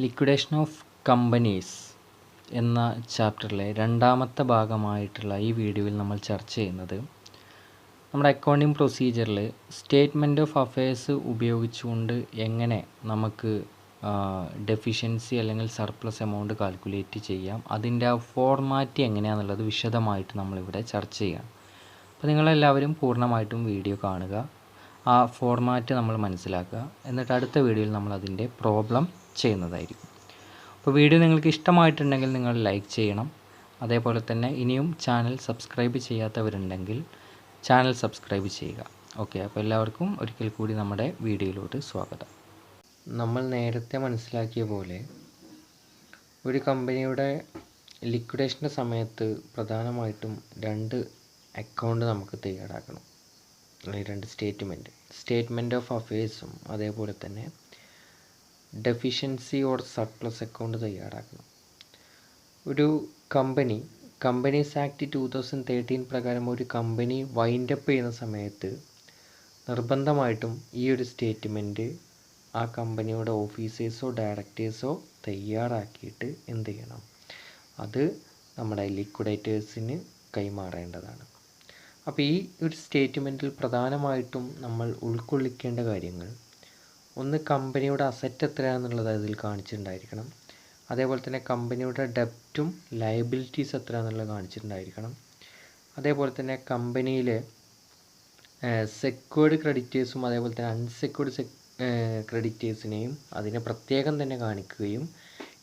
Liquidation of companies എന്ന ചാപ്റ്ററിലെ രണ്ടാമത്തെ ഭാഗമായിട്ടുള്ള ഈ വീഡിയോയിൽ നമ്മൾ ചർച്ച ചെയ്യുന്നത് നമ്മുടെ അക്കൗണ്ടിങ് പ്രൊസീജിയറിൽ സ്റ്റേറ്റ്മെൻറ്റ് ഓഫ് അഫയേഴ്സ് ഉപയോഗിച്ചുകൊണ്ട് എങ്ങനെ നമുക്ക് ഡെഫിഷ്യൻസി അല്ലെങ്കിൽ സർപ്ലസ് എമൗണ്ട് കാൽക്കുലേറ്റ് ചെയ്യാം, അതിൻ്റെ ആ ഫോർമാറ്റ് എങ്ങനെയാണെന്നുള്ളത് വിശദമായിട്ട് നമ്മളിവിടെ ചർച്ച ചെയ്യാം. അപ്പോൾ നിങ്ങളെല്ലാവരും പൂർണ്ണമായിട്ടും വീഡിയോ കാണുക, ആ ഫോർമാറ്റ് നമ്മൾ മനസ്സിലാക്കുക, എന്നിട്ട് അടുത്ത വീഡിയോയിൽ നമ്മൾ അതിൻ്റെ പ്രോബ്ലം ചെയ്യുന്നതായിരിക്കും. അപ്പോൾ വീഡിയോ നിങ്ങൾക്ക് ഇഷ്ടമായിട്ടുണ്ടെങ്കിൽ നിങ്ങൾ ലൈക്ക് ചെയ്യണം. അതേപോലെ തന്നെ ഇനിയും ചാനൽ സബ്സ്ക്രൈബ് ചെയ്യാത്തവരുണ്ടെങ്കിൽ ചാനൽ സബ്സ്ക്രൈബ് ചെയ്യുക. ഓക്കെ, അപ്പോൾ എല്ലാവർക്കും ഒരിക്കൽ കൂടി നമ്മുടെ വീഡിയോയിലോട്ട് സ്വാഗതം. നമ്മൾ നേരത്തെ മനസ്സിലാക്കിയ പോലെ ഒരു കമ്പനിയുടെ ലിക്വിഡേഷൻ്റെ സമയത്ത് പ്രധാനമായിട്ടും രണ്ട് അക്കൗണ്ട് നമുക്ക് തയ്യാറാക്കണം, അല്ലെങ്കിൽ രണ്ട് സ്റ്റേറ്റ്മെൻറ്റ് ഓഫ് അഫയേഴ്സും അതേപോലെ തന്നെ ഡെഫിഷ്യൻസി ഓർ സർപ്ലസ് അക്കൗണ്ട് തയ്യാറാക്കണം. ഒരു കമ്പനീസ് ആക്ട് 2013 പ്രകാരം ഒരു കമ്പനി വൈൻഡപ്പ് ചെയ്യുന്ന സമയത്ത് നിർബന്ധമായിട്ടും ഈ ഒരു സ്റ്റേറ്റ്മെൻറ്റ് ആ കമ്പനിയുടെ ഓഫീസേഴ്സോ ഡയറക്ടേഴ്സോ തയ്യാറാക്കിയിട്ട് എന്ത് ചെയ്യണം, അത് നമ്മുടെ ലിക്വിഡേറ്റേഴ്സിന് കൈമാറേണ്ടതാണ്. അപ്പോൾ ഈ ഒരു സ്റ്റേറ്റ്മെൻറ്റിൽ പ്രധാനമായിട്ടും നമ്മൾ ഉൾക്കൊള്ളിക്കേണ്ട കാര്യങ്ങൾ, ഒന്ന് കമ്പനിയുടെ അസറ്റ് എത്രയാണെന്നുള്ളത് അതിൽ കാണിച്ചിട്ടുണ്ടായിരിക്കണം. അതേപോലെ തന്നെ കമ്പനിയുടെ ഡെപ്റ്റും ലയബിലിറ്റീസ് എത്രയാണെന്നുള്ളത് കാണിച്ചിട്ടുണ്ടായിരിക്കണം. അതേപോലെ തന്നെ കമ്പനിയിലെ സെക്യൂർഡ് ക്രെഡിറ്റേഴ്സും അതേപോലെ തന്നെ അൺസെക്യൂർഡ് ക്രെഡിറ്റേഴ്സിനെയും അതിനെ പ്രത്യേകം തന്നെ കാണിക്കുകയും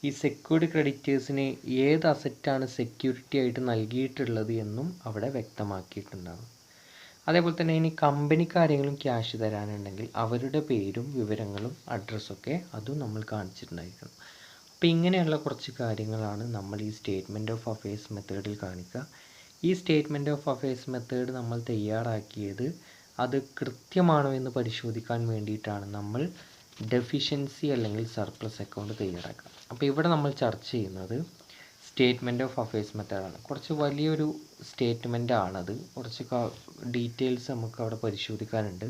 ഈ സെക്യൂർഡ് ക്രെഡിറ്റേഴ്സിന് ഏത് അസറ്റാണ് സെക്യൂരിറ്റി ആയിട്ട് നൽകിയിട്ടുള്ളത് എന്നും അവിടെ വ്യക്തമാക്കിയിട്ടുണ്ടാകും. അതേപോലെ തന്നെ ഇനി കമ്പനിക്ക് ആരെങ്കിലും ക്യാഷ് തരാനുണ്ടെങ്കിൽ അവരുടെ പേരും വിവരങ്ങളും അഡ്രസ്സൊക്കെ അതും നമ്മൾ കാണിച്ചിട്ടുണ്ടായിരിക്കണം. അപ്പോൾ ഇങ്ങനെയുള്ള കുറച്ച് കാര്യങ്ങളാണ് നമ്മൾ ഈ സ്റ്റേറ്റ്മെൻറ്റ് ഓഫ് അഫയേഴ്സ് മെത്തേഡിൽ കാണിക്കുക. ഈ സ്റ്റേറ്റ്മെൻറ്റ് ഓഫ് അഫയേഴ്സ് മെത്തേഡ് നമ്മൾ തയ്യാറാക്കിയത് അത് കൃത്യമാണോ എന്ന് പരിശോധിക്കാൻ വേണ്ടിയിട്ടാണ് നമ്മൾ ഡെഫിഷ്യൻസി അല്ലെങ്കിൽ സർപ്ലസ് അക്കൗണ്ട് തയ്യാറാക്കുക. അപ്പോൾ ഇവിടെ നമ്മൾ ചർച്ച ചെയ്യുന്നത് സ്റ്റേറ്റ്മെൻറ്റ് ഓഫ് അഫയേഴ്സ് മെത്തേഡാണ്. കുറച്ച് വലിയൊരു സ്റ്റേറ്റ്മെൻ്റ് ആണത്, കുറച്ച് ഡീറ്റെയിൽസ് നമുക്ക് അവിടെ പരിശോധിക്കാനുണ്ട്.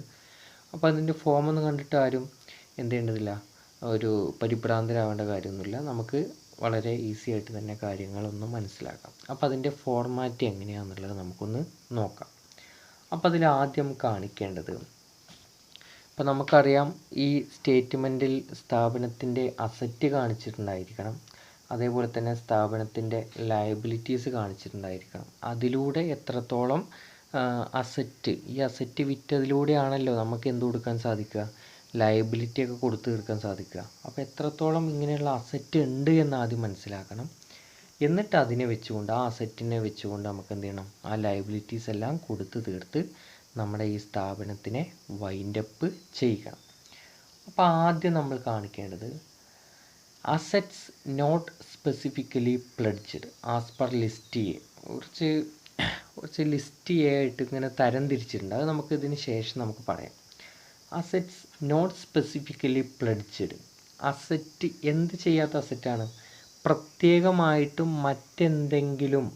അപ്പോൾ അതിൻ്റെ ഫോമൊന്നും കണ്ടിട്ട് ആരും എന്ത് ചെയ്യേണ്ടതില്ല, ഒരു പരിഭ്രാന്തരാവേണ്ട കാര്യമൊന്നുമില്ല. നമുക്ക് വളരെ ഈസി ആയിട്ട് തന്നെ കാര്യങ്ങളൊന്നും മനസ്സിലാക്കാം. അപ്പോൾ അതിൻ്റെ ഫോർമാറ്റ് എങ്ങനെയാണെന്നുള്ളത് നമുക്കൊന്ന് നോക്കാം. അപ്പോൾ അതിൽ ആദ്യം കാണിക്കേണ്ടത്, ഇപ്പോൾ നമുക്കറിയാം ഈ സ്റ്റേറ്റ്മെൻറ്റിൽ സ്ഥാപനത്തിൻ്റെ അസറ്റ് കാണിച്ചിട്ടുണ്ടായിരിക്കണം, അതേപോലെ തന്നെ സ്ഥാപനത്തിൻ്റെ ലയബിലിറ്റീസ് കാണിച്ചിട്ടുണ്ടായിരിക്കണം. അതിലൂടെ എത്രത്തോളം ഈ അസറ്റ് വിറ്റതിലൂടെയാണല്ലോ നമുക്ക് എന്ത് കൊടുക്കാൻ സാധിക്കുക, ലയബിലിറ്റി ഒക്കെ കൊടുത്തു തീർക്കാൻ സാധിക്കുക. അപ്പോൾ എത്രത്തോളം ഇങ്ങനെയുള്ള അസറ്റ് ഉണ്ട് എന്ന് ആദ്യം മനസ്സിലാക്കണം. എന്നിട്ട് അതിനെ വെച്ചുകൊണ്ട്, ആ അസറ്റിനെ വെച്ചുകൊണ്ട് നമുക്ക് എന്ത് ചെയ്യണം, ആ ലയബിലിറ്റീസ് എല്ലാം കൊടുത്തു തീർത്ത് നമ്മുടെ ഈ സ്ഥാപനത്തിനെ വൈൻഡപ്പ് ചെയ്യണം. അപ്പോൾ ആദ്യം നമ്മൾ കാണിക്കേണ്ടത് assets not specifically pledged as per list A. കുറച്ച് ലിസ്റ്റ് എ ആയിട്ട് ഇങ്ങനെ തരം തിരിച്ചിട്ടുണ്ട്. അത് നമുക്ക് ഇതിന് ശേഷം നമുക്ക് പറയാം. Assets not specifically pledged, asset എന്ത് ചെയ്യാത്ത അസറ്റാണ്, പ്രത്യേകമായിട്ടും മറ്റെന്തെങ്കിലും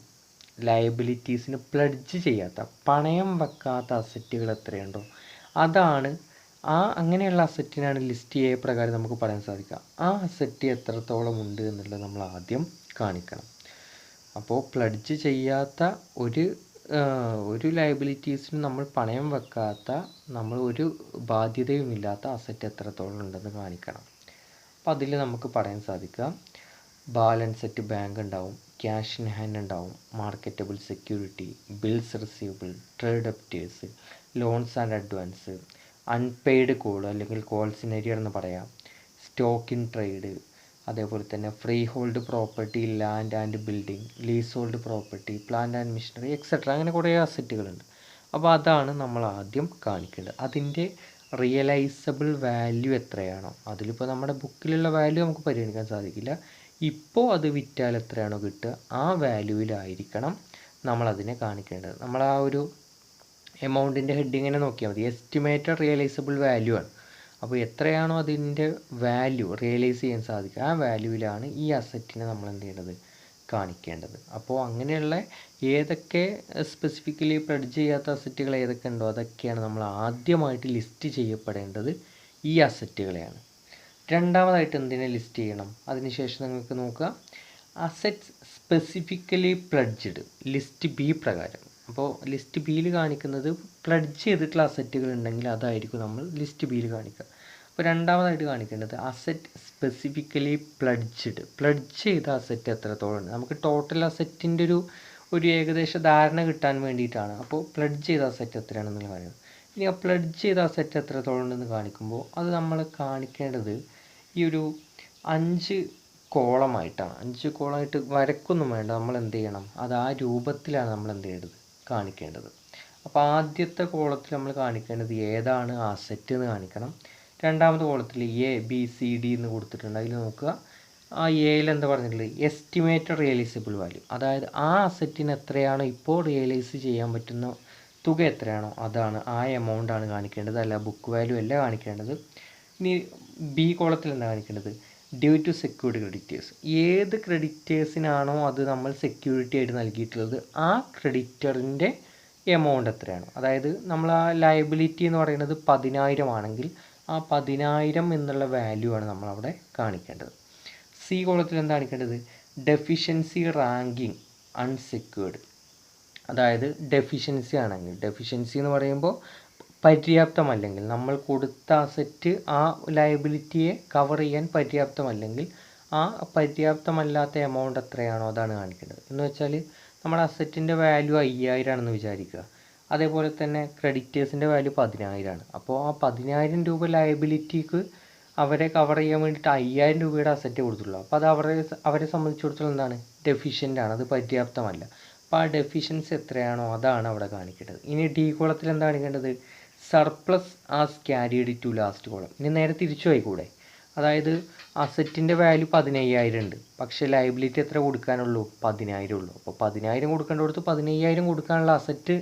ലയബിലിറ്റീസിന് പ്ലെഡ്ജ് ചെയ്യാത്ത, പണയം വെക്കാത്ത അസറ്റുകൾ എത്രയുണ്ടോ അതാണ് അങ്ങനെയുള്ള അസറ്റിനാണ് ലിസ്റ്റ് എ പ്രകാരം നമുക്ക് പറയാൻ സാധിക്കുക. ആ അസറ്റ് എത്രത്തോളം ഉണ്ട് എന്നുള്ളത് നമ്മൾ ആദ്യം കാണിക്കണം. അപ്പോൾ പ്ലെഡ്ജ് ചെയ്യാത്ത ഒരു ലയബിലിറ്റീസിന് നമ്മൾ പണയം വെക്കാത്ത, നമ്മൾ ഒരു ബാധ്യതയുമില്ലാത്ത അസറ്റ് എത്രത്തോളം ഉണ്ടെന്ന് കാണിക്കണം. അപ്പോൾ അതിൽ നമുക്ക് പറയാൻ സാധിക്കുക, ബാലൻസ് അറ്റ് ബാങ്ക് ഉണ്ടാവും, ക്യാഷ് ഇൻ ഹാൻഡ് ഉണ്ടാവും, marketable security, bills receivable, trade debtors, loans and advance, unpaid call അല്ലെങ്കിൽ കോൾ സിനരിയർ എന്ന് പറയാം, സ്റ്റോക്ക് ഇൻ ട്രേഡ്, അതേപോലെ തന്നെ freehold property, land and building, leasehold property, plant and machinery etcetera, അങ്ങനെ കുറേ അസറ്റുകളുണ്ട്. അപ്പോൾ അതാണ് നമ്മൾ ആദ്യം കാണിക്കേണ്ടത്. അതിൻ്റെ റിയലൈസബിൾ വാല്യൂ എത്രയാണോ, അതിലിപ്പോൾ നമ്മുടെ ബുക്കിലുള്ള വാല്യൂ നമുക്ക് പരിഗണിക്കാൻ സാധിക്കില്ല, ഇപ്പോൾ അത് വിറ്റാൽ എത്രയാണോ കിട്ടുക ആ വാല്യൂവിലായിരിക്കണം നമ്മളതിനെ കാണിക്കേണ്ടത്. നമ്മൾ ആ ഒരു എമൗണ്ടിൻ്റെ ഹെഡിങ്ങിനെ നോക്കിയാൽ മതി, എസ്റ്റിമേറ്റഡ് റിയലൈസബിൾ വാല്യൂ ആണ്. അപ്പോൾ എത്രയാണോ അതിൻ്റെ വാല്യൂ റിയലൈസ് ചെയ്യാൻ സാധിക്കുക ആ വാല്യൂവിലാണ് ഈ അസറ്റിനെ നമ്മൾ എന്ത് ചെയ്യേണ്ടത്, കാണിക്കേണ്ടത്. അപ്പോൾ അങ്ങനെയുള്ള ഏതൊക്കെ സ്പെസിഫിക്കലി പ്ലെഡ്ജ് ചെയ്യാത്ത അസറ്റുകൾ ഏതൊക്കെ ഉണ്ടോ അതൊക്കെയാണ് നമ്മൾ ആദ്യമായിട്ട് ലിസ്റ്റ് ചെയ്യപ്പെടേണ്ടത്, ഈ അസറ്റുകളെയാണ്. രണ്ടാമതായിട്ട് എന്തിനെ ലിസ്റ്റ് ചെയ്യണം? അതിനുശേഷം നിങ്ങൾക്ക് നോക്കുക, assets specifically pledged list B പ്രകാരം. അപ്പോൾ ലിസ്റ്റ് ബിയിൽ കാണിക്കുന്നത് പ്ലഡ്ജ് ചെയ്തിട്ടുള്ള അസറ്റുകൾ ഉണ്ടെങ്കിൽ അതായിരിക്കും നമ്മൾ ലിസ്റ്റ് ബിയിൽ കാണിക്കുക. അപ്പോൾ രണ്ടാമതായിട്ട് കാണിക്കേണ്ടത് അസറ്റ് സ്പെസിഫിക്കലി പ്ലഡ്ജ് ചെയ്ത അസറ്റ് എത്രത്തോളം ഉണ്ട്. നമുക്ക് ടോട്ടൽ അസറ്റിൻ്റെ ഒരു ഏകദേശ ധാരണ കിട്ടാൻ വേണ്ടിയിട്ടാണ്. അപ്പോൾ പ്ലഡ്ജ് ചെയ്ത അസറ്റ് എത്രയാണെന്ന് പറയുന്നത്. ഇനി ആ പ്ലഡ്ജ് ചെയ്ത അസറ്റ് എത്രത്തോളം ഉണ്ടെന്ന് കാണിക്കുമ്പോൾ അത് നമ്മൾ കാണിക്കേണ്ടത് ഈ ഒരു 5 കോളമായിട്ടാണ്. 5 കോളമായിട്ട് വരക്കൊന്നും വേണ്ട, നമ്മൾ എന്ത് ചെയ്യണം, അത് ആ രൂപത്തിലാണ് നമ്മൾ എന്ത് ചെയ്യേണ്ടത്, കാണിക്കേണ്ടത്. അപ്പോൾ ആദ്യത്തെ കോളത്തിൽ നമ്മൾ കാണിക്കേണ്ടത് ഏതാണ് അസറ്റ് എന്ന് കാണിക്കണം. രണ്ടാമത്തെ കോളത്തിൽ എ ബി സി ഡി എന്ന് കൊടുത്തിട്ടുണ്ട്. അതിൽ നോക്കുക, ആ എയിൽ എന്താ പറഞ്ഞിട്ടുള്ളത്, എസ്റ്റിമേറ്റഡ് റിയലൈസബിൾ വാല്യൂ. അതായത് ആ അസറ്റിന് എത്രയാണോ ഇപ്പോൾ റിയലൈസ് ചെയ്യാൻ പറ്റുന്ന തുക എത്രയാണോ അതാണ്, ആ എമൗണ്ടാണ് കാണിക്കേണ്ടത്, അല്ല ബുക്ക് വാല്യൂ അല്ല കാണിക്കേണ്ടത്. ഇനി ബി കോളത്തിൽ എന്താ കാണിക്കേണ്ടത്, ഡ്യൂ ടു സെക്യൂർഡ് ക്രെഡിറ്റേഴ്സ്. ഏത് ക്രെഡിറ്റേഴ്സിനാണോ അത് നമ്മൾ സെക്യൂരിറ്റി ആയിട്ട് നൽകിയിട്ടുള്ളത് ആ ക്രെഡിറ്ററിൻ്റെ എമൗണ്ട് എത്രയാണോ, അതായത് നമ്മൾ ആ ലയബിലിറ്റി എന്ന് പറയുന്നത് 10,000 ആണെങ്കിൽ ആ 10,000 എന്നുള്ള വാല്യൂ ആണ് നമ്മളവിടെ കാണിക്കേണ്ടത്. സി കോളത്തിൽ എന്താ കാണിക്കേണ്ടത്, ഡെഫിഷ്യൻസി റാങ്കിങ് അൺസെക്യൂർഡ്. അതായത് ഡെഫിഷ്യൻസി ആണെങ്കിൽ, ഡെഫിഷ്യൻസി എന്ന് പറയുമ്പോൾ പര്യാപ്തമല്ലെങ്കിൽ, നമ്മൾ കൊടുത്ത അസറ്റ് ആ ലയബിലിറ്റിയെ കവർ ചെയ്യാൻ പര്യാപ്തമല്ലെങ്കിൽ ആ പര്യാപ്തമല്ലാത്ത എമൗണ്ട് എത്രയാണോ അതാണ് കാണിക്കേണ്ടത്. എന്ന് വെച്ചാൽ നമ്മുടെ അസറ്റിൻ്റെ വാല്യൂ 5,000 ആണെന്ന് വിചാരിക്കുക. അതേപോലെ തന്നെ ക്രെഡിറ്റേഴ്സിൻ്റെ വാല്യൂ 10,000 ആണ്. അപ്പോൾ ആ 10,000 രൂപ ലയബിലിറ്റിക്ക് അവരെ കവർ ചെയ്യാൻ വേണ്ടിയിട്ട് 5,000 രൂപയുടെ അസറ്റ് കൊടുത്തുള്ളൂ. അപ്പോൾ അത് അവരെ സംബന്ധിച്ചിടത്തോളം എന്താണ്, ഡെഫിഷ്യൻ്റ് ആണ്, അത് പര്യാപ്തമല്ല. അപ്പോൾ ആ ഡെഫിഷ്യൻസി എത്രയാണോ അതാണ് അവിടെ കാണിക്കേണ്ടത്. ഇനി ഡി കോളത്തിൽ എന്താ കാണിക്കേണ്ടത്, surplus as carried to last column. ഇനി നേരെ തിരിച്ചു പോയിക്കൂടെ, അതായത് അസറ്റിൻ്റെ വാല്യൂ 15,000 ഉണ്ട്, പക്ഷേ ലയബിലിറ്റി എത്ര കൊടുക്കാനുള്ളൂ, 10,000 ഉള്ളൂ. അപ്പോൾ 10,000 കൊടുക്കേണ്ടടുത്ത് 15,000 കൊടുക്കാനുള്ള അസറ്റ്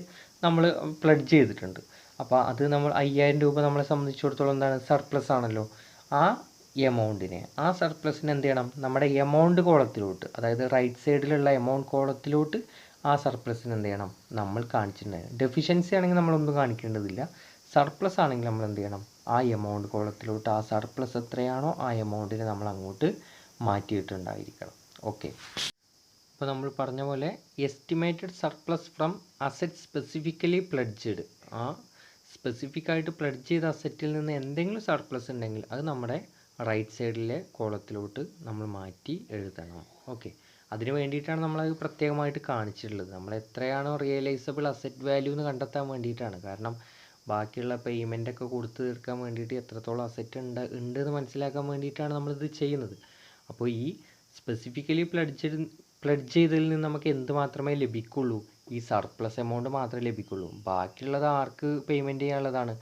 നമ്മൾ പ്ലഡ്ജ് ചെയ്തിട്ടുണ്ട്. അപ്പോൾ അത് നമ്മൾ 5,000 രൂപ നമ്മളെ സംബന്ധിച്ചിടത്തോളം എന്താണ്, സർപ്ലസ് ആണല്ലോ. ആ എമൗണ്ടിനെ, ആ സർപ്ലസിന് എന്ത് ചെയ്യണം, നമ്മുടെ എമൗണ്ട് കോളത്തിലോട്ട്, അതായത് റൈറ്റ് സൈഡിലുള്ള എമൗണ്ട് കോളത്തിലോട്ട് ആ സർപ്ലസിന് എന്ത് ചെയ്യണം, നമ്മൾ കാണിച്ചിട്ടുണ്ടായിരുന്നു. ഡെഫിഷ്യൻസി ആണെങ്കിൽ നമ്മളൊന്നും കാണിക്കേണ്ടതില്ല. സർപ്ലസ് ആണെങ്കിൽ നമ്മൾ എന്ത് ചെയ്യണം, ആ എമൗണ്ട് കോളത്തിലോട്ട് ആ സർപ്ലസ് എത്രയാണോ ആ എമൗണ്ടിനെ നമ്മൾ അങ്ങോട്ട് മാറ്റിയിട്ടുണ്ടായിരിക്കണം. ഓക്കെ, അപ്പോൾ നമ്മൾ പറഞ്ഞ പോലെ estimated surplus from asset specifically pledged, ആ സ്പെസിഫിക് ആയിട്ട് പ്ലഡ്ജ് ചെയ്ത അസറ്റിൽ നിന്ന് എന്തെങ്കിലും സർപ്ലസ് ഉണ്ടെങ്കിൽ അത് നമ്മുടെ റൈറ്റ് സൈഡിലെ കോളത്തിലോട്ട് നമ്മൾ മാറ്റി എഴുതണം. ഓക്കെ, അതിന് വേണ്ടിയിട്ടാണ് നമ്മളത് പ്രത്യേകമായിട്ട് കാണിച്ചിട്ടുള്ളത്. നമ്മൾ എത്രയാണോ റിയലൈസബിൾ അസറ്റ് വാല്യൂ എന്ന് കണ്ടെത്താൻ വേണ്ടിയിട്ടാണ്. കാരണം ബാക്കിയുള്ള പേയ്മെൻ്റൊക്കെ കൊടുത്ത് തീർക്കാൻ വേണ്ടിയിട്ട് എത്രത്തോളം അസറ്റ് ഉണ്ട് എന്ന് മനസ്സിലാക്കാൻ വേണ്ടിയിട്ടാണ് നമ്മളിത് ചെയ്യുന്നത്. അപ്പോൾ ഈ സ്പെസിഫിക്കലി പ്ലഡ്ജ് ചെയ്തതിൽ നിന്ന് നമുക്ക് എന്ത് മാത്രമേ ലഭിക്കുള്ളൂ, ഈ സർപ്ലസ് എമൗണ്ട് മാത്രമേ ലഭിക്കുള്ളൂ. ബാക്കിയുള്ളത് ആർക്ക് പേയ്മെൻറ്റ് ചെയ്യാനുള്ളതാണ്,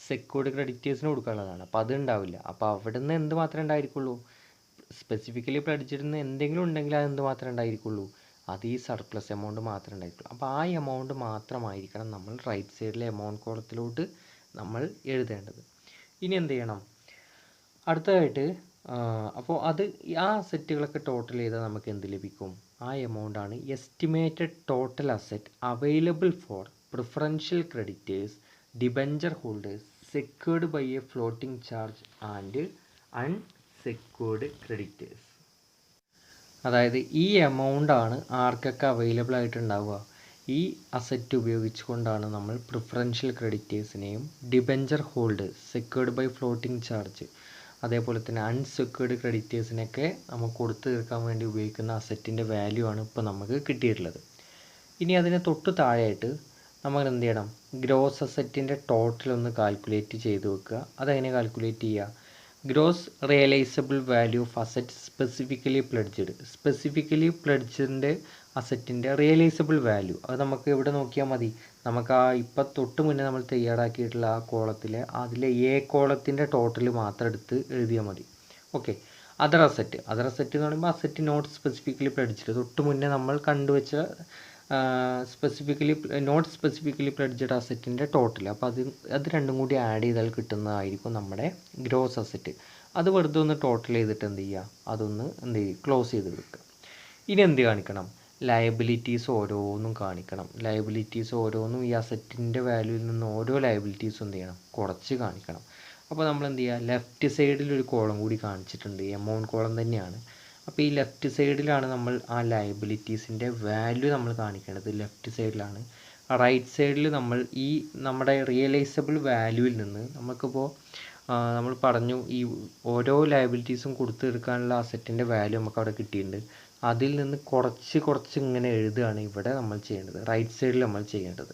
സെക്യൂർഡ് ക്രെഡിറ്റേഴ്സിന് കൊടുക്കാനുള്ളതാണ്. അപ്പോൾ അത് ഉണ്ടാവില്ല. അപ്പോൾ അവിടെ നിന്ന് എന്ത് മാത്രമേ ഉണ്ടായിരിക്കുള്ളൂ, സ്പെസിഫിക്കലി പ്ലഡ്ജിൽ നിന്ന് എന്തെങ്കിലും ഉണ്ടെങ്കിൽ അത് എന്ത് മാത്രമേ ഉണ്ടായിരിക്കുള്ളൂ, അത് ഈ സർപ്ലസ് എമൗണ്ട് മാത്രമേ ഉണ്ടായിരിക്കുള്ളൂ. അപ്പോൾ ആ എമൗണ്ട് മാത്രമായിരിക്കണം നമ്മൾ റൈറ്റ് സൈഡിലെ എമൗണ്ട് കോളത്തിലോട്ട് നമ്മൾ എഴുതേണ്ടത്. ഇനി എന്ത് ചെയ്യണം, അടുത്തതായിട്ട് അപ്പോൾ അത് ആ അസറ്റുകളൊക്കെ ടോട്ടൽ ചെയ്താൽ നമുക്ക് എന്ത് ലഭിക്കും, ആ എമൗണ്ടാണ് estimated total asset available for preferential creditors, debenture holders, secured by a floating charge and unsecured creditors. അതായത് ഈ എമൗണ്ടാണ് ആർക്കൊക്കെ അവൈലബിൾ ആയിട്ടുണ്ടാവുക, ഈ അസറ്റ് ഉപയോഗിച്ചുകൊണ്ടാണ് നമ്മൾ പ്രിഫറൻഷ്യൽ ക്രെഡിറ്റേഴ്സിനെയും debenture holders, secured by floating charge, അതേപോലെ തന്നെ അൺസെക്യൂർഡ് ക്രെഡിറ്റേഴ്സിനൊക്കെ നമുക്ക് കൊടുത്തു തീർക്കാൻ വേണ്ടി ഉപയോഗിക്കുന്ന അസറ്റിൻ്റെ വാല്യൂ ആണ് ഇപ്പോൾ നമുക്ക് കിട്ടിയിട്ടുള്ളത്. ഇനി അതിന് തൊട്ട് താഴെയായിട്ട് നമ്മൾ എന്ത് ചെയ്യണം, ഗ്രോസ് അസറ്റിൻ്റെ ടോട്ടൽ ഒന്ന് കാൽക്കുലേറ്റ് ചെയ്ത് വെക്കുക. അതെങ്ങനെ കാൽക്കുലേറ്റ് ചെയ്യുക, gross realisable value of asset specifically പ്ലഡ്ജിൻ്റെ അസറ്റിൻ്റെ റിയലൈസബിൾ വാല്യൂ അത് നമുക്ക് ഇവിടെ നോക്കിയാൽ മതി. നമുക്ക് ആ ഇപ്പം തൊട്ട് മുന്നേ നമ്മൾ തയ്യാറാക്കിയിട്ടുള്ള ആ കോളത്തിലെ അതിലെ എ കോളത്തിൻ്റെ ടോട്ടൽ മാത്രം എടുത്ത് എഴുതിയാൽ മതി. ഓക്കെ, അതർ അസറ്റ് എന്ന് പറയുമ്പോൾ അസറ്റ് നോട്ട് സ്പെസിഫിക്കലി പ്ലഡ്ജ്ഡ്, തൊട്ട് മുന്നേ നമ്മൾ കണ്ടുവച്ച നോട്ട് സ്പെസിഫിക്കലി പ്ലഡ്ജ്ഡ് അസറ്റിൻ്റെ ടോട്ടൽ. അപ്പോൾ അത് രണ്ടും കൂടി ആഡ് ചെയ്താൽ കിട്ടുന്നതായിരിക്കും നമ്മുടെ ഗ്രോസ് അസറ്റ്. അത് വെറുതെ ഒന്ന് ടോട്ടൽ ചെയ്തിട്ട് എന്ത് ചെയ്യുക, അതൊന്ന് എന്ത് ചെയ്യുക, ക്ലോസ് ചെയ്ത് വെക്കുക. ഇനി എന്ത് കാണിക്കണം, ലയബിലിറ്റീസ് ഓരോന്നും കാണിക്കണം. ലയബിലിറ്റീസ് ഓരോന്നും ഈ അസറ്റിൻ്റെ വാല്യൂവിൽ നിന്ന് ഓരോ ലയബിലിറ്റീസും എന്ത് ചെയ്യണം, കുറച്ച് കാണിക്കണം. അപ്പോൾ നമ്മൾ എന്ത് ചെയ്യുക, ലെഫ്റ്റ് സൈഡിൽ ഒരു കോളം കൂടി കാണിച്ചിട്ടുണ്ട്, എമൗണ്ട് കോളം തന്നെയാണ്. അപ്പോൾ ഈ ലെഫ്റ്റ് സൈഡിലാണ് നമ്മൾ ആ ലയബിലിറ്റീസിൻ്റെ വാല്യൂ നമ്മൾ കാണിക്കേണ്ടത്, ലെഫ്റ്റ് സൈഡിലാണ്. റൈറ്റ് സൈഡിൽ നമ്മൾ ഈ നമ്മുടെ റിയലൈസബിൾ വാല്യൂവിൽ നിന്ന് നമുക്കിപ്പോൾ നമ്മൾ പറഞ്ഞു ഈ ഓരോ ലയബിലിറ്റീസും കൊടുത്തു തീർക്കാനുള്ള അസറ്റിൻ്റെ വാല്യൂ നമുക്ക് അവിടെ കിട്ടിയിട്ടുണ്ട്. അതിൽ നിന്ന് കുറച്ച് ഇങ്ങനെ എഴുതുകയാണ് ഇവിടെ നമ്മൾ ചെയ്യേണ്ടത്, റൈറ്റ് സൈഡിൽ നമ്മൾ ചെയ്യേണ്ടത്.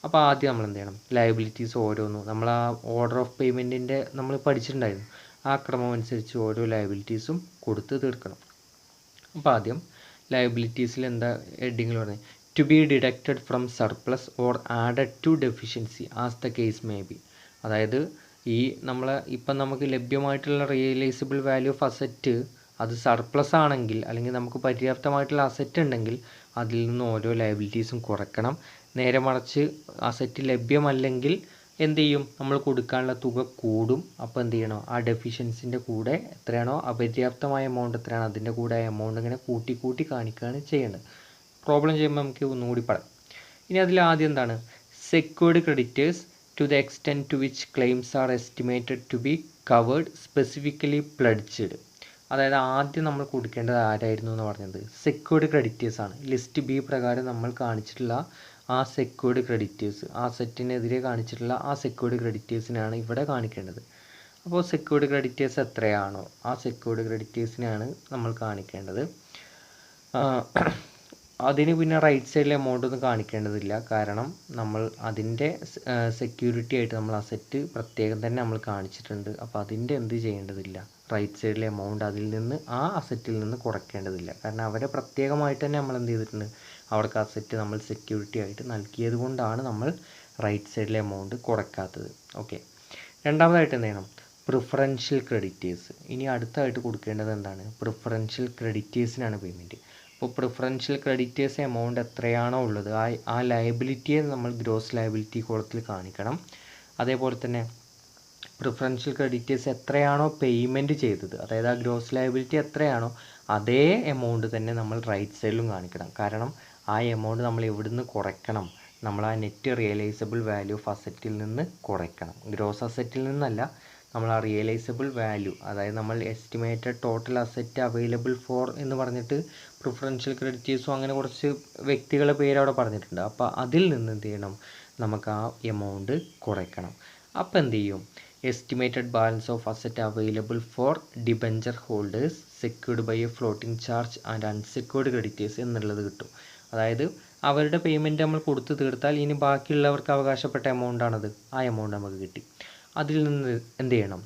അപ്പോൾ ആദ്യം നമ്മൾ എന്ത് ചെയ്യണം, ലയബിലിറ്റീസ് ഓരോന്നും നമ്മൾ ആ ഓർഡർ ഓഫ് പേയ്മെൻറ്റിൻ്റെ നമ്മൾ പഠിച്ചിട്ടുണ്ടായിരുന്നു, ആ ക്രമം അനുസരിച്ച് ഓരോ ലയബിലിറ്റീസും കൊടുത്ത് തീർക്കണം. അപ്പോൾ ആദ്യം ലയബിലിറ്റീസിൽ എന്താ ഹെഡിങ്ങിൽ പറഞ്ഞത്, to be deducted from surplus or added to deficiency as the case may be. അതായത് ഈ നമ്മൾ ഇപ്പം നമുക്ക് ലഭ്യമായിട്ടുള്ള റിയലൈസബിൾ വാല്യൂ ഓഫ് അസറ്റ് അത് സർപ്ലസ് ആണെങ്കിൽ, അല്ലെങ്കിൽ നമുക്ക് പര്യാപ്തമായിട്ടുള്ള അസറ്റ് ഉണ്ടെങ്കിൽ അതിൽ നിന്ന് ഓരോ ലയബിലിറ്റീസും കുറയ്ക്കണം. നേരെ മറിച്ച് അസറ്റ് ലഭ്യമല്ലെങ്കിൽ എന്ത് ചെയ്യും, നമ്മൾ കൊടുക്കാനുള്ള തുക കൂടും. അപ്പോൾ എന്ത് ചെയ്യണം, ആ ഡെഫിഷ്യൻസിൻ്റെ കൂടെ എത്രയാണോ അപര്യാപ്തമായ എമൗണ്ട് എത്രയാണോ അതിൻ്റെ കൂടെ ആ എമൗണ്ട് ഇങ്ങനെ കൂട്ടി കാണിക്കുകയാണ് ചെയ്യേണ്ടത്. പ്രോബ്ലം ചെയ്യുമ്പോൾ നമുക്ക് ഒന്നുകൂടി പറയാം. ഇനി അതിൽ ആദ്യം എന്താണ്, secured creditors to the extent to which claims are estimated to be covered specifically pledged. അതായത് ആദ്യം നമ്മൾ കൊടുക്കേണ്ടത് ആരായിരുന്നു എന്ന് പറഞ്ഞത്, സെക്യൂർഡ് ക്രെഡിറ്റേഴ്സ് ആണ്. ലിസ്റ്റ് ബി പ്രകാരം നമ്മൾ കാണിച്ചിട്ടുള്ള ആ സെക്യൂർഡ് ക്രെഡിറ്റേഴ്സ്, ആ സെറ്റിനെതിരെ കാണിച്ചിട്ടുള്ള ആ സെക്യൂർഡ് ക്രെഡിറ്റേഴ്സിനാണ് ഇവിടെ കാണിക്കേണ്ടത്. അപ്പോൾ സെക്യൂർഡ് ക്രെഡിറ്റേഴ്സ് എത്രയാണോ ആ സെക്യൂർഡ് ക്രെഡിറ്റേഴ്സിനാണ് നമ്മൾ കാണിക്കേണ്ടത്. അതിന് പിന്നെ റൈറ്റ് സൈഡിൽ എമൗണ്ട് ഒന്നും കാണിക്കേണ്ടതില്ല, കാരണം നമ്മൾ അതിൻ്റെ സെക്യൂരിറ്റി ആയിട്ട് നമ്മൾ അസറ്റ് പ്രത്യേകം തന്നെ നമ്മൾ കാണിച്ചിട്ടുണ്ട്. അപ്പോൾ അതിൻ്റെ എന്ത് ചെയ്യേണ്ടതില്ല, റൈറ്റ് സൈഡിലെ എമൗണ്ട് അതിൽ നിന്ന് ആ അസറ്റിൽ നിന്ന് കുറയ്ക്കേണ്ടതില്ല, കാരണം അവരെ പ്രത്യേകമായിട്ട് തന്നെ നമ്മൾ എന്ത് ചെയ്തിട്ടുണ്ട്, അവർക്ക് അസറ്റ് നമ്മൾ സെക്യൂരിറ്റി ആയിട്ട് നൽകിയത് കൊണ്ടാണ് നമ്മൾ റൈറ്റ് സൈഡിലെ എമൗണ്ട് കുറയ്ക്കാത്തത്. ഓക്കെ, രണ്ടാമതായിട്ട് എന്ത് ചെയ്യണം, പ്രിഫറൻഷ്യൽ ക്രെഡിറ്റേഴ്സ്. ഇനി അടുത്തായിട്ട് കൊടുക്കേണ്ടത് എന്താണ്, പ്രിഫറൻഷ്യൽ ക്രെഡിറ്റേഴ്സിനാണ് പേയ്മെൻറ്റ്. അപ്പോൾ പ്രിഫറൻഷ്യൽ ക്രെഡിറ്റേഴ്സ് എമൗണ്ട് എത്രയാണോ ഉള്ളത് ആ ലയബിലിറ്റിയെ നമ്മൾ ഗ്രോസ് ലയബിലിറ്റി കോളത്തിൽ കാണിക്കണം. അതേപോലെ തന്നെ പ്രിഫറൻഷ്യൽ ക്രെഡിറ്റേഴ്സ് എത്രയാണോ പേയ്മെൻറ്റ് ചെയ്തത്, അതായത് ആ ഗ്രോസ് ലയബിലിറ്റി എത്രയാണോ അതേ എമൗണ്ട് തന്നെ നമ്മൾ റൈറ്റ് സൈഡിലും കാണിക്കണം. കാരണം ആ എമൗണ്ട് നമ്മൾ എവിടുന്ന് കുറയ്ക്കണം, നമ്മൾ ആ നെറ്റ് റിയലൈസബിൾ വാല്യൂ ഓഫ് അസറ്റിൽ നിന്ന് കുറയ്ക്കണം, ഗ്രോസ് അസറ്റിൽ നിന്നല്ല. നമ്മൾ ആ റിയലൈസബിൾ വാല്യൂ, അതായത് നമ്മൾ estimated total asset available four എന്ന് പറഞ്ഞിട്ട് പ്രിഫറൻഷ്യൽ ക്രെഡിറ്റേഴ്സും അങ്ങനെ കുറച്ച് വ്യക്തികളുടെ പേര് അവിടെ പറഞ്ഞിട്ടുണ്ട്. അപ്പോൾ അതിൽ നിന്ന് എന്ത് ചെയ്യണം, നമുക്ക് ആ എമൗണ്ട് കുറയ്ക്കണം. അപ്പോൾ എന്ത് ചെയ്യും, estimated balance of asset available for debenture holders secured by a floating charge and unsecured creditors എന്നുള്ളത് കിട്ടും. അതായത് അവരുടെ പേയ്മെൻറ്റ് നമ്മൾ കൊടുത്തു തീർത്താൽ ഇനി ബാക്കിയുള്ളവർക്ക് അവകാശപ്പെട്ട എമൗണ്ടാണത്, ആ എമൗണ്ട് നമുക്ക് കിട്ടി. അതിൽ നിന്ന് എന്ത് ചെയ്യണം,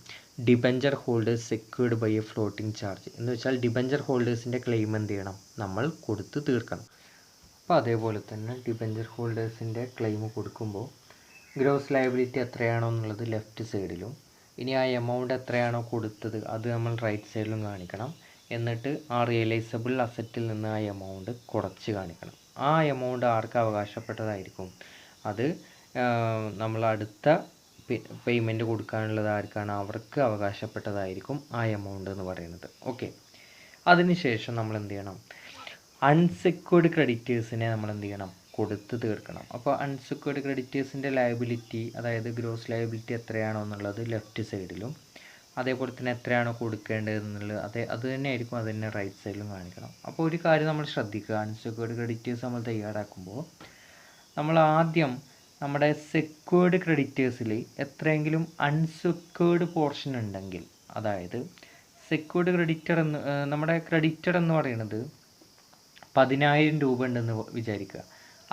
debenture holders secured by a floating charge എന്ന് വെച്ചാൽ ഡിബഞ്ചർ ഹോൾഡേഴ്സിൻ്റെ ക്ലെയിം എന്ത് ചെയ്യണം, നമ്മൾ കൊടുത്ത് തീർക്കണം. അപ്പോൾ അതേപോലെ തന്നെ ഡിബഞ്ചർ ഹോൾഡേഴ്സിൻ്റെ ക്ലെയിം കൊടുക്കുമ്പോൾ ഗ്രോസ് ലയബിലിറ്റി എത്രയാണോ എന്നുള്ളത് ലെഫ്റ്റ് സൈഡിലും, ഇനി ആ എമൗണ്ട് എത്രയാണോ കൊടുത്തത് അത് നമ്മൾ റൈറ്റ് സൈഡിലും കാണിക്കണം. എന്നിട്ട് ആ റിയലൈസബിൾ അസറ്റിൽ നിന്ന് ആ എമൗണ്ട് കുറച്ച് കാണിക്കണം. ആ എമൗണ്ട് ആർക്ക് അവകാശപ്പെട്ടതായിരിക്കും, അത് നമ്മൾ അടുത്ത പേയ്മെൻറ്റ് കൊടുക്കാനുള്ളത് ആർക്കാണ്, അവർക്ക് അവകാശപ്പെട്ടതായിരിക്കും ആ എമൗണ്ട് എന്ന് പറയുന്നത്. ഓക്കെ, അതിനുശേഷം നമ്മൾ എന്ത് ചെയ്യണം, അൺസെക്യൂർഡ് ക്രെഡിറ്റേഴ്സിനെ നമ്മൾ എന്ത് ചെയ്യണം, കൊടുത്ത് തീർക്കണം. അപ്പോൾ അൺസെക്യൂർഡ് ക്രെഡിറ്റേഴ്സിൻ്റെ ലയബിലിറ്റി, അതായത് ഗ്രോസ് ലയബിലിറ്റി എത്രയാണോ എന്നുള്ളത് ലെഫ്റ്റ് സൈഡിലും, അതേപോലെ തന്നെ എത്രയാണോ കൊടുക്കേണ്ടത് എന്നുള്ളത് അത് തന്നെ ആയിരിക്കും അത് തന്നെ റൈറ്റ് സൈഡിലും കാണിക്കണം. അപ്പോൾ ഒരു കാര്യം നമ്മൾ ശ്രദ്ധിക്കുക, അൺസെക്യൂർഡ് ക്രെഡിറ്റേഴ്സ് നമ്മൾ തയ്യാറാക്കുമ്പോൾ നമ്മൾ ആദ്യം നമ്മുടെ സെക്യൂർഡ് ക്രെഡിറ്റേഴ്സിൽ എത്രയെങ്കിലും അൺസെക്യൂർഡ് പോർഷൻ ഉണ്ടെങ്കിൽ, അതായത് സെക്യൂർഡ് ക്രെഡിറ്റർ എന്ന് നമ്മുടെ ക്രെഡിറ്റർ എന്ന് പറയുന്നത് 10,000 രൂപ ഉണ്ടെന്ന് വിചാരിക്കുക.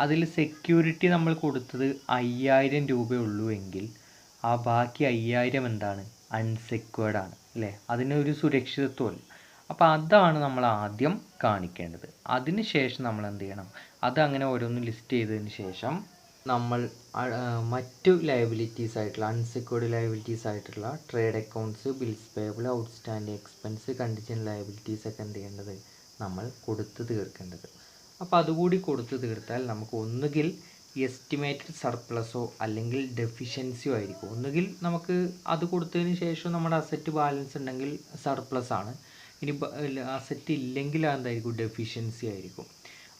അതിൽ സെക്യൂരിറ്റി നമ്മൾ കൊടുത്തത് 5,000 രൂപയേ ഉള്ളൂ എങ്കിൽ ആ ബാക്കി 5,000 എന്താണ്, അൺസെക്യൂർഡ് ആണ് അല്ലേ, അതിനൊരു സുരക്ഷിതത്വമല്ല. അപ്പോൾ അതാണ് നമ്മൾ ആദ്യം കാണിക്കേണ്ടത്. അതിന് ശേഷം നമ്മൾ എന്ത് ചെയ്യണം, അതങ്ങനെ ഓരോന്നും ലിസ്റ്റ് ചെയ്തതിന് ശേഷം നമ്മൾ മറ്റു ലയബിലിറ്റീസ് ആയിട്ടുള്ള അൺസെക്യൂർഡ് ലയബിലിറ്റീസ് ആയിട്ടുള്ള trade accounts, bills payable, outstanding expense, contingent liabilities ഒക്കെ എന്ത് ചെയ്യേണ്ടത്, നമ്മൾ കൊടുത്ത് തീർക്കേണ്ടത്. അപ്പോൾ അതുകൂടി കൊടുത്ത് തീർത്താൽ നമുക്ക് ഒന്നുകിൽ എസ്റ്റിമേറ്റഡ് സർപ്ലസോ അല്ലെങ്കിൽ ഡെഫിഷ്യൻസിയോ ആയിരിക്കും. ഒന്നുകിൽ നമുക്ക് അത് കൊടുത്തതിന് ശേഷം നമ്മുടെ അസറ്റ് ബാലൻസ് ഉണ്ടെങ്കിൽ സർപ്ലസ് ആണ്, ഇനി അസറ്റ് ഇല്ലെങ്കിൽ എന്തായിരിക്കും, ഡെഫിഷ്യൻസി ആയിരിക്കും.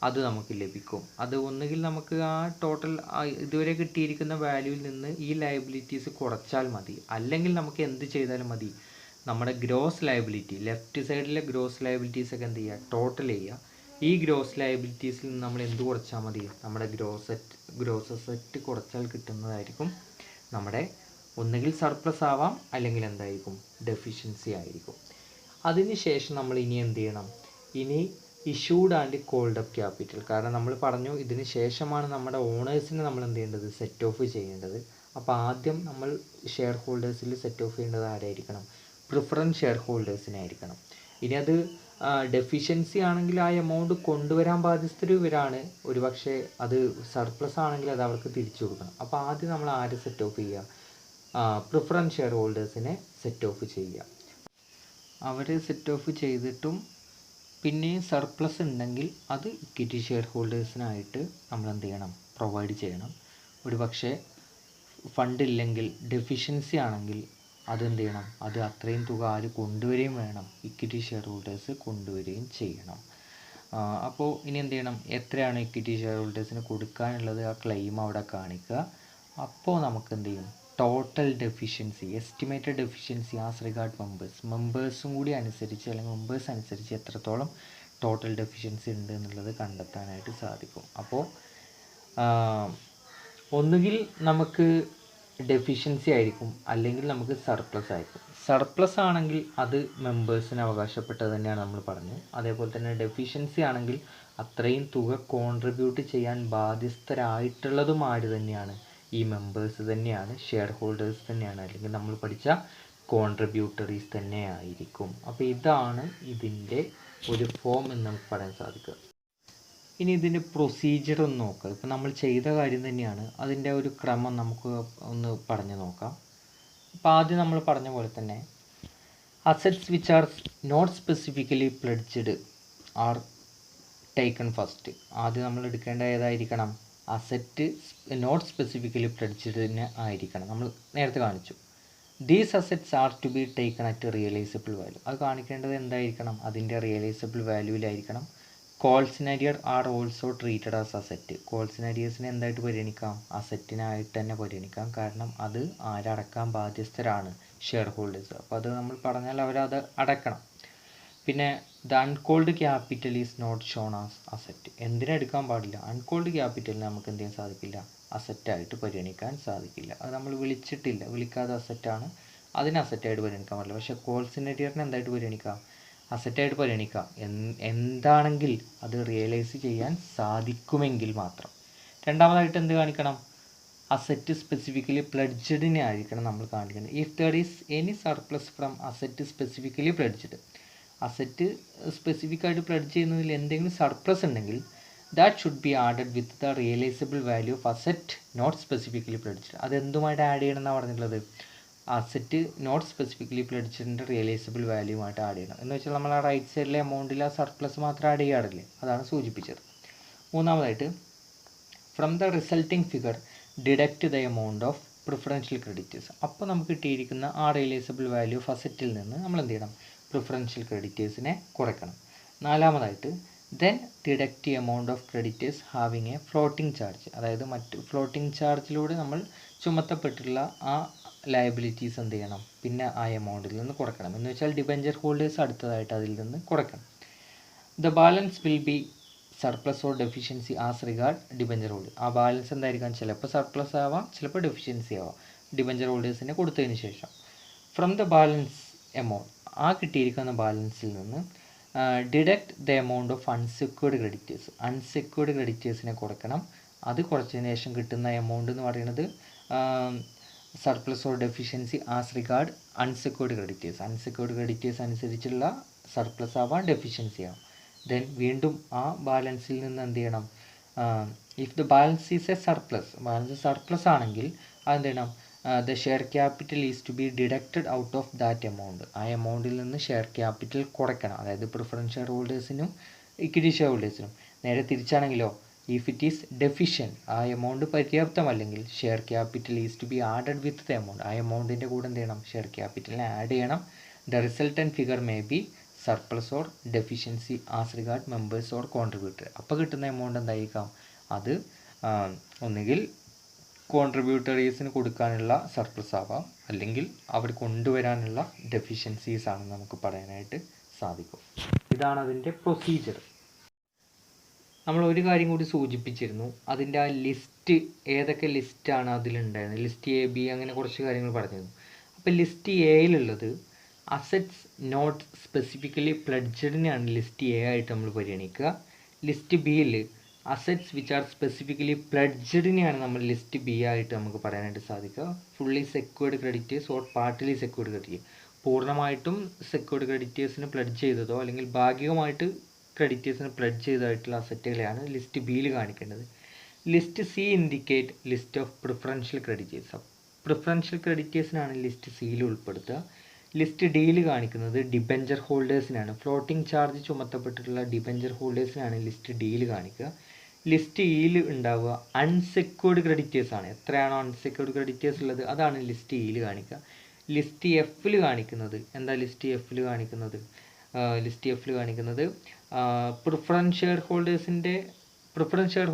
അത് നമുക്ക് ലഭിക്കും. അത് ഒന്നുകിൽ നമുക്ക് ആ ടോട്ടൽ ഇതുവരെ കിട്ടിയിരിക്കുന്ന വാല്യൂവിൽ നിന്ന് ഈ ലയബിലിറ്റീസ് കുറച്ചാൽ മതി, അല്ലെങ്കിൽ നമുക്ക് എന്ത് ചെയ്താലും മതി, നമ്മുടെ ഗ്രോസ് ലയബിലിറ്റി ലെഫ്റ്റ് സൈഡിലെ ഗ്രോസ് ലയബിലിറ്റീസ് ഒക്കെ എന്ത് ചെയ്യുക, ടോട്ടൽ ചെയ്യുക. ഈ ഗ്രോസ് ലയബിലിറ്റീസിൽ നിന്ന് നമ്മൾ എന്ത് കുറച്ചാൽ മതി, നമ്മുടെ ഗ്രോസ് അസറ്റ് കുറച്ചാൽ കിട്ടുന്നതായിരിക്കും നമ്മുടെ ഒന്നുകിൽ സർപ്ലസ് ആവാം, അല്ലെങ്കിൽ എന്തായിരിക്കും, ഡെഫിഷ്യൻസി ആയിരിക്കും. അതിനുശേഷം നമ്മൾ ഇനി എന്ത് ചെയ്യണം, ഇനി issued and called up capital. കാരണം നമ്മൾ പറഞ്ഞു ഇതിന് ശേഷമാണ് നമ്മുടെ ഓണേഴ്സിനെ നമ്മൾ എന്ത് ചെയ്യേണ്ടത്, സെറ്റ് ഓഫ് ചെയ്യേണ്ടത്. അപ്പോൾ ആദ്യം നമ്മൾ ഷെയർ ഹോൾഡേഴ്സിൽ സെറ്റ് ഓഫ് ചെയ്യേണ്ടത് ആരായിരിക്കണം, പ്രിഫറൻസ് ഷെയർ ഹോൾഡേഴ്സിനായിരിക്കണം. ഇനി അത് ഡെഫിഷ്യൻസി ആണെങ്കിൽ ആ എമൗണ്ട് കൊണ്ടുവരാൻ ബാധ്യസ്ഥർ ഇവരാണ്, ഒരുപക്ഷെ അത് സർപ്ലസ് ആണെങ്കിൽ അത് അവർക്ക് തിരിച്ചു കൊടുക്കണം. അപ്പോൾ ആദ്യം നമ്മൾ ആരെ സെറ്റ് ഓഫ് ചെയ്യുക, പ്രിഫറൻസ് ഷെയർ ഹോൾഡേഴ്സിനെ സെറ്റ് ഓഫ് ചെയ്യുക. അവർ സെറ്റ് ഓഫ് ചെയ്തിട്ടും പിന്നെ സർപ്ലസ് ഉണ്ടെങ്കിൽ അത് ഇക്വിറ്റി ഷെയർ ഹോൾഡേഴ്സിനായിട്ട് നമ്മൾ എന്ത് ചെയ്യണം, പ്രൊവൈഡ് ചെയ്യണം. ഒരുപക്ഷെ ഫണ്ട് ഇല്ലെങ്കിൽ, ഡെഫിഷ്യൻസി ആണെങ്കിൽ അതെന്ത് ചെയ്യണം, അത് അത്രയും തുക ആര് കൊണ്ടുവരികയും വേണം, ഇക്വിറ്റി ഷെയർ ഹോൾഡേഴ്സ് കൊണ്ടുവരികയും ചെയ്യണം. അപ്പോൾ ഇനി എന്ത് ചെയ്യണം, എത്രയാണ് ഇക്വിറ്റി ഷെയർ ഹോൾഡേഴ്സിന് കൊടുക്കാനുള്ളത്, ആ ക്ലെയിം അവിടെ കാണിക്കുക. അപ്പോൾ നമുക്ക് എന്ത് ചെയ്യും, total deficiency, estimated deficiency as regard മെമ്പേഴ്സും കൂടി അനുസരിച്ച്, അല്ലെങ്കിൽ മെമ്പേഴ്സ് അനുസരിച്ച് എത്രത്തോളം ടോട്ടൽ ഡെഫിഷ്യൻസി ഉണ്ട് എന്നുള്ളത് കണ്ടെത്താനായിട്ട് സാധിക്കും. അപ്പോൾ ഒന്നുകിൽ നമുക്ക് ഡെഫിഷ്യൻസി ആയിരിക്കും, അല്ലെങ്കിൽ നമുക്ക് സർപ്ലസ് ആയിരിക്കും. സർപ്ലസ് ആണെങ്കിൽ അത് മെമ്പേഴ്സിന് അവകാശപ്പെട്ടത് തന്നെയാണ് നമ്മൾ പറഞ്ഞു. അതേപോലെ തന്നെ ഡെഫിഷ്യൻസി ആണെങ്കിൽ അത്രയും തുക കോൺട്രിബ്യൂട്ട് ചെയ്യാൻ ബാധ്യസ്ഥരായിട്ടുള്ളതും ആര് തന്നെയാണ്, ഈ മെമ്പേഴ്സ് തന്നെയാണ്, ഷെയർ ഹോൾഡേഴ്സ് തന്നെയാണ്, അല്ലെങ്കിൽ നമ്മൾ പഠിച്ച കോൺട്രിബ്യൂട്ടറീസ് തന്നെ ആയിരിക്കും. അപ്പോൾ ഇതാണ് ഇതിൻ്റെ ഒരു ഫോം എന്ന് നമുക്ക് പറയാൻ സാധിക്കുക. ഇനി ഇതിൻ്റെ പ്രൊസീജിയർ ഒന്ന് നോക്കാം. ഇപ്പോൾ നമ്മൾ ചെയ്ത കാര്യം തന്നെയാണ്, അതിൻ്റെ ഒരു ക്രമം നമുക്ക് ഒന്ന് പറഞ്ഞു നോക്കാം. അപ്പോൾ ആദ്യം നമ്മൾ പറഞ്ഞ പോലെ തന്നെ assets which are not specifically pledged are taken first. ആദ്യം നമ്മൾ എടുക്കേണ്ട ഏതായിരിക്കണം, അസറ്റ് നോട്ട് സ്പെസിഫിക്കലി പ്ലെഡ്ജ്ഡിന് ആയിരിക്കണം. നമ്മൾ നേരത്തെ കാണിച്ചു, these assets are to be taken at realisable value. അത് കാണിക്കേണ്ടത് എന്തായിരിക്കണം, അതിൻ്റെ റിയലൈസബിൾ വാല്യൂവിലായിരിക്കണം. Calls in arrear are also treated as asset. Calls സിനാരിയേഴ്സിനെ എന്തായിട്ട് പരിഗണിക്കാം, അസറ്റിനായിട്ട് തന്നെ പരിഗണിക്കാം. കാരണം അത് ആരടക്കാൻ ബാധ്യസ്ഥരാണ്, ഷെയർ ഹോൾഡേഴ്സ്. അപ്പോൾ അത് നമ്മൾ പറഞ്ഞാൽ അവരത് അടക്കണം. പിന്നെ the uncalled capital is not shown as asset. എന്തിനെടുക്കാൻ പാടില്ല, അൺകോൾഡ് ക്യാപിറ്റലിന് നമുക്ക് എന്ത് ചെയ്യാൻ സാധിക്കില്ല, അസറ്റായിട്ട് പരിഗണിക്കാൻ സാധിക്കില്ല. അത് നമ്മൾ വിളിക്കാതെ അസറ്റാണ്, അതിന് അസറ്റായിട്ട് പരിഗണിക്കാൻ പാടില്ല. പക്ഷേ കോൾ സിനാരിയറിനെ എന്തായിട്ട് പരിഗണിക്കാം, അസറ്റായിട്ട് പരിഗണിക്കാം. എന്താണെങ്കിൽ അത് റിയലൈസ് ചെയ്യാൻ സാധിക്കുമെങ്കിൽ മാത്രം. രണ്ടാമതായിട്ട് എന്ത് കാണിക്കണം, അസറ്റ് സ്പെസിഫിക്കലി പ്ലെഡ്ജ്ഡിനെ ആയിരിക്കണം നമ്മൾ കാണിക്കുന്നത്. If there is any surplus from asset specifically pledged, asset specific ആയിട്ട് പ്ലെഡ്ജ് ചെയ്യുന്നതിൽ എന്തെങ്കിലും സർപ്ലസ് ഉണ്ടെങ്കിൽ that should be added with the realisable value of asset not specifically pledged. അതെന്തുമായിട്ട് ആഡ് ചെയ്യണം എന്നാണ് പറഞ്ഞിട്ടുള്ളത്, അസറ്റ് നോട്ട് സ്പെസിഫിക്കലി പ്ലെഡ്ജ്ഡിൻ്റെ റിയലൈസബിൾ വാല്യൂമായിട്ട് ആഡ് ചെയ്യണം. എന്ന് വെച്ചാൽ നമ്മൾ ആ റൈറ്റ് സൈഡിലെ എമൗണ്ടിൽ ആ സർപ്ലസ് മാത്രം ആഡ് ചെയ്യാറില്ലേ, അതാണ് സൂചിപ്പിച്ചത്. മൂന്നാമതായിട്ട് from the resulting figure deduct the amount of preferential creditors. അപ്പോൾ നമുക്ക് കിട്ടിയിരിക്കുന്ന ആ റിയലൈസബിൾ വാല്യൂ ഓഫ് അസറ്റിൽ നിന്ന് നമ്മൾ എന്ത് ചെയ്യണം, പ്രിഫറൻഷ്യൽ ക്രെഡിറ്റേഴ്സിനെ കുറയ്ക്കണം. നാലാമതായിട്ട് then deduct amount of creditors having a floating charge. അതായത് മറ്റ് ഫ്ലോട്ടിംഗ് ചാർജിലൂടെ നമ്മൾ ചുമത്തപ്പെട്ടിട്ടുള്ള ആ ലയബിലിറ്റീസ് എന്ത് ചെയ്യണം, പിന്നെ ആ എമൗണ്ടിൽ നിന്ന് കുറയ്ക്കണം. എന്ന് വെച്ചാൽ ഡിബെഞ്ചർ ഹോൾഡേഴ്സ് അടുത്തതായിട്ട് അതിൽ നിന്ന് കുറയ്ക്കണം. The balance will be surplus or deficiency as regard debenture holder. ആ ബാലൻസ് എന്തായിരിക്കാം, ചിലപ്പോൾ സർപ്ലസ് ആവാം, ചിലപ്പോൾ ഡെഫിഷ്യൻസി ആവാം, ഡിബെഞ്ചർ ഹോൾഡേഴ്സിനെ കൊടുത്തതിന് ശേഷം. ഫ്രം ദ ബാലൻസ് എമൗണ്ട്, ആ കിട്ടിയിരിക്കുന്ന ബാലൻസിൽ നിന്ന് deduct the amount of unsecured creditors. Unsecured ക്രെഡിറ്റേഴ്സിനെ കുറയ്ക്കണം. അത് കുറച്ചതിന് ശേഷം കിട്ടുന്ന എമൗണ്ട് എന്ന് പറയുന്നത് surplus or deficiency as regard unsecured creditors. Unsecured creditors അനുസരിച്ചുള്ള സർപ്ലസ് ആവാം, ഡെഫിഷ്യൻസി ആവാം. ദെൻ വീണ്ടും ആ ബാലൻസിൽ നിന്ന് എന്ത് ചെയ്യണം, if the balance is a surplus, balance surplus ആണെങ്കിൽ അതെന്ത് ചെയ്യണം, the share capital is to be deducted out of that amount. ആ എമൗണ്ടിൽ നിന്ന് ഷെയർ ക്യാപിറ്റൽ കുറയ്ക്കണം. അതായത് പ്രിഫറൻസ് ഷെയർ ഹോൾഡേഴ്സിനും ഇക്വിറ്റി ഷെയർ ഹോൾഡേഴ്സിനും. നേരെ തിരിച്ചാണെങ്കിലോ, ഇഫ് ഇറ്റ് ഈസ് ഡെഫിഷ്യൻ, ആ എമൗണ്ട് പര്യാപ്തമല്ലെങ്കിൽ share capital is to be added with the amount. ആ എമൗണ്ടിൻ്റെ കൂടെ എന്ത് ചെയ്യണം, ഷെയർ ക്യാപിറ്റലിനെ ആഡ് ചെയ്യണം. The resultant figure may be surplus or deficiency as regard members or contributor. അപ്പോൾ കിട്ടുന്ന എമൗണ്ട് എന്തായിരിക്കാം? അത് ഒന്നുകിൽ കോൺട്രിബ്യൂട്ടറീസിന് കൊടുക്കാനുള്ള സർപ്ലസ് ആവാം, അല്ലെങ്കിൽ അവർ കൊണ്ടുവരാനുള്ള ഡെഫിഷ്യൻസീസ് ആണെന്ന് നമുക്ക് പറയാനായിട്ട് സാധിക്കും. ഇതാണ് അതിൻ്റെ പ്രൊസീജിയർ. നമ്മൾ ഒരു കാര്യം കൂടി സൂചിപ്പിച്ചിരുന്നു, അതിൻ്റെ ആ ലിസ്റ്റ്, ഏതൊക്കെ ലിസ്റ്റാണ് അതിലുണ്ടായിരുന്നത്, ലിസ്റ്റ് എ ബി അങ്ങനെ കുറച്ച് കാര്യങ്ങൾ പറഞ്ഞിരുന്നു. അപ്പോൾ ലിസ്റ്റ് എയിലുള്ളത് അസറ്റ്സ് നോട്ട് സ്പെസിഫിക്കലി പ്ലഡ്ജഡിനെയാണ് ലിസ്റ്റ് എ ആയിട്ട് നമ്മൾ പരിഗണിക്കുക. ലിസ്റ്റ് ബിയിൽ അസറ്റ്സ് വിച്ച് ആർ സ്പെസിഫിക്കലി പ്ലഡ്ജഡിനെയാണ് നമ്മൾ ലിസ്റ്റ് ബി ആയിട്ട് നമുക്ക് പറയാനായിട്ട് സാധിക്കുക. Fully secured creditors or partly secured creditors, പൂർണ്ണമായിട്ടും സെക്യൂർഡ് ക്രെഡിറ്റേഴ്സിന് പ്ലഡ്ജ് ചെയ്തതോ അല്ലെങ്കിൽ ഭാഗികമായിട്ട് ക്രെഡിറ്റേഴ്സിന് പ്ലഡ്ജ് ചെയ്തതായിട്ടുള്ള അസറ്റുകളെയാണ് ലിസ്റ്റ് ബിയിൽ കാണിക്കേണ്ടത്. List C indicate list of preferential creditors. Preferential ക്രെഡിറ്റേഴ്സിനാണ് ലിസ്റ്റ് സിയിൽ ഉൾപ്പെടുത്തുക. ലിസ്റ്റ് ഡിയിൽ കാണിക്കുന്നത് ഡിബെഞ്ചർ ഹോൾഡേഴ്സിനാണ്. ഫ്ലോട്ടിംഗ് ചാർജ് ചുമത്തപ്പെട്ടിട്ടുള്ള ഡിബെഞ്ചർ ഹോൾഡേഴ്സിനാണ് ലിസ്റ്റ് ഡിയിൽ കാണിക്കുക. ലിസ്റ്റ് ഇയിൽ ഉണ്ടാവുക അൺസെക്യൂർഡ് ക്രെഡിറ്റേഴ്സ് ആണ്. എത്രയാണോ അൺസെക്യൂർഡ് ക്രെഡിറ്റേഴ്സ് ഉള്ളത് അതാണ് ലിസ്റ്റ് ഇയിൽ കാണിക്കുക. ലിസ്റ്റ് എഫിൽ കാണിക്കുന്നത് എന്താ? ലിസ്റ്റ് എഫിൽ കാണിക്കുന്നത് പ്രിഫറൻസ് ഷെയർ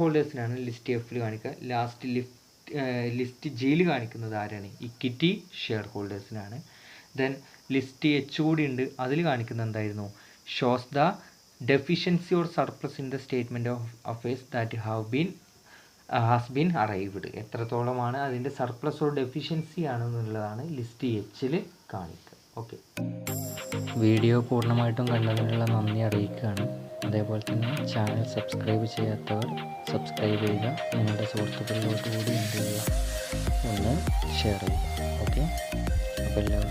ഹോൾഡേഴ്സിനാണ് ലിസ്റ്റ് എഫിൽ കാണിക്കുക. ലിസ്റ്റ് ജിയിൽ കാണിക്കുന്നത് ആരാണ്? ഇക്വിറ്റി ഷെയർ ഹോൾഡേഴ്സിനാണ്. ദെൻ ലിസ്റ്റ് എച്ച് കൂടി ഉണ്ട്, അതിൽ കാണിക്കുന്നത് എന്തായിരുന്നു? Shows the deficiency or surplus in the statement of affairs that has been arrived. എത്രത്തോളമാണ് അതിൻ്റെ സർപ്ലസ് ഓർ ഡെഫിഷ്യൻസി ആണെന്നുള്ളതാണ് ലിസ്റ്റ് എച്ചിൽ കാണിക്കുക. ഓക്കെ, വീഡിയോ പൂർണ്ണമായിട്ടും കണ്ടതിനുള്ള നന്ദി അറിയിക്കുകയാണ്. അതേപോലെ തന്നെ ചാനൽ സബ്സ്ക്രൈബ് ചെയ്യാത്തവർ സബ്സ്ക്രൈബ് ചെയ്യുക. നിങ്ങളുടെ സുഹൃത്തുക്കളിലോട്ട് കൂടി ഒന്ന് ഷെയർ ചെയ്യുക. ഓക്കെ, അപ്പോൾ എല്ലാവരും